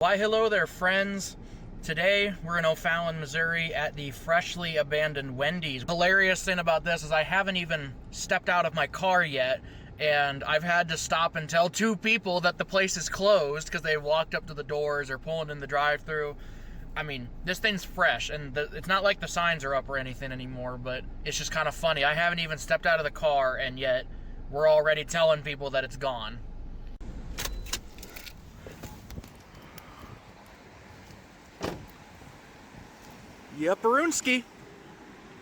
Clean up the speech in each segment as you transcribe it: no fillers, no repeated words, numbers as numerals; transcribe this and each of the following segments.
Why hello there, friends. Today we're in O'Fallon, Missouri at the freshly abandoned Wendy's. The hilarious thing about this is I haven't even stepped out of my car yet, and I've had to stop and tell two people that the place is closed because they walked up to the doors or pulling in the drive-thru. I mean, this thing's fresh, and it's not like the signs are up or anything anymore, but it's just kind of funny. I haven't even stepped out of the car, and yet we're already telling people that it's gone. Yep, Barunski.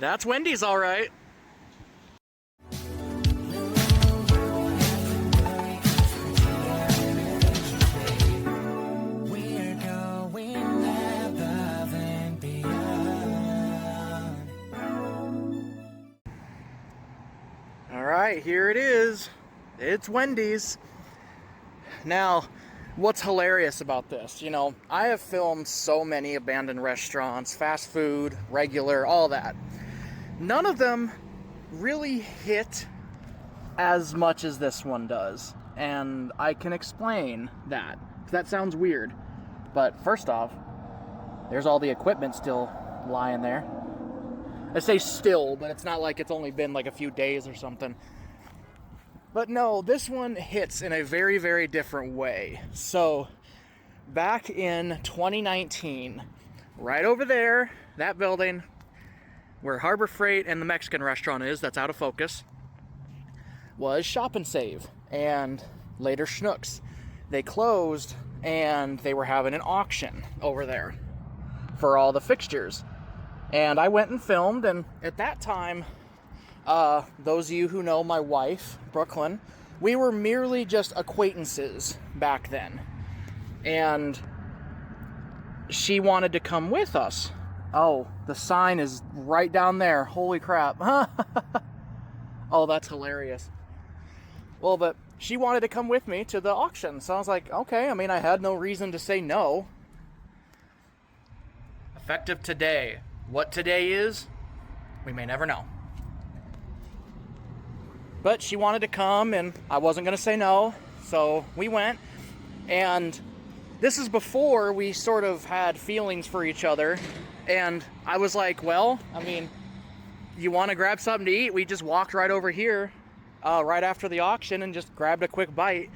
That's Wendy's, all right. All right, here it is. It's Wendy's. Now, what's hilarious about this? You know, I have filmed so many abandoned restaurants, fast food, regular, all that. None of them really hit as much as this one does. And I can explain that. That sounds weird. But first off, there's all the equipment still lying there. I say still, but it's not like it's only been like a few days or something. But no, this one hits in a very, very different way. So, back in 2019, right over there, that building, where Harbor Freight and the Mexican restaurant is, that's out of focus, was Shop and Save, and later Schnucks. They closed, and they were having an auction over there for all the fixtures. And I went and filmed, and at that time, those of you who know my wife, Brooklyn, we were merely just acquaintances back then. And she wanted to come with us. Oh, the sign is right down there. Holy crap. Oh, that's hilarious. Well, but she wanted to come with me to the auction. So I was like, okay, I mean, I had no reason to say no. Effective today. What today is, we may never know. But she wanted to come, and I wasn't going to say no, so we went. And this is before we sort of had feelings for each other. And I was like, well, I mean, you want to grab something to eat? We just walked right over here right after the auction and just grabbed a quick bite.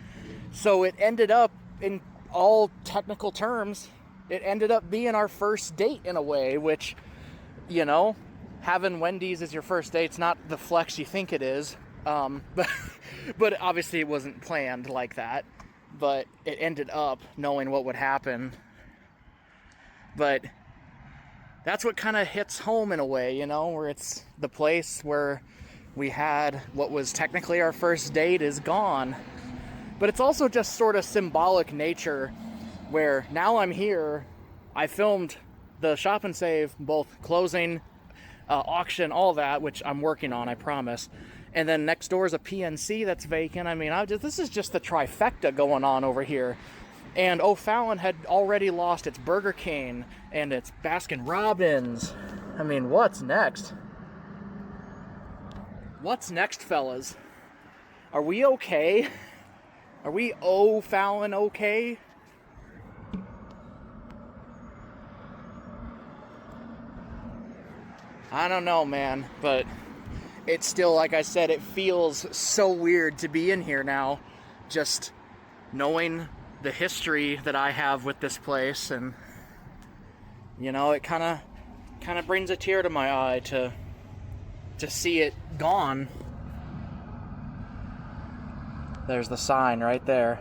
So it ended up, in all technical terms, it ended up being our first date in a way, which, you know, having Wendy's as your first date's not the flex you think it is. But obviously it wasn't planned like that, but it ended up knowing what would happen. But that's what kind of hits home in a way, you know, where it's the place where we had what was technically our first date is gone. But it's also just sort of symbolic nature where now I'm here. I filmed the Shop and Save, both closing, auction, all that, which I'm working on, I promise. And then next door is a PNC that's vacant. I mean, this is just the trifecta going on over here. And O'Fallon had already lost its Burger King and its Baskin Robbins. I mean, what's next? What's next, fellas? Are we okay? Are we O'Fallon okay? I don't know, man, but it's still, like I said, it feels so weird to be in here now, just knowing the history that I have with this place, and, you know, it kind of brings a tear to my eye to see it gone. There's the sign right there.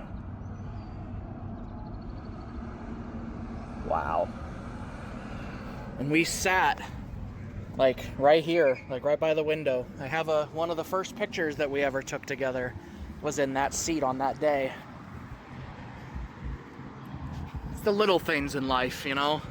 Wow. And we sat like right here, like right by the window. I have one of the first pictures that we ever took together was in that seat on that day. It's the little things in life, you know?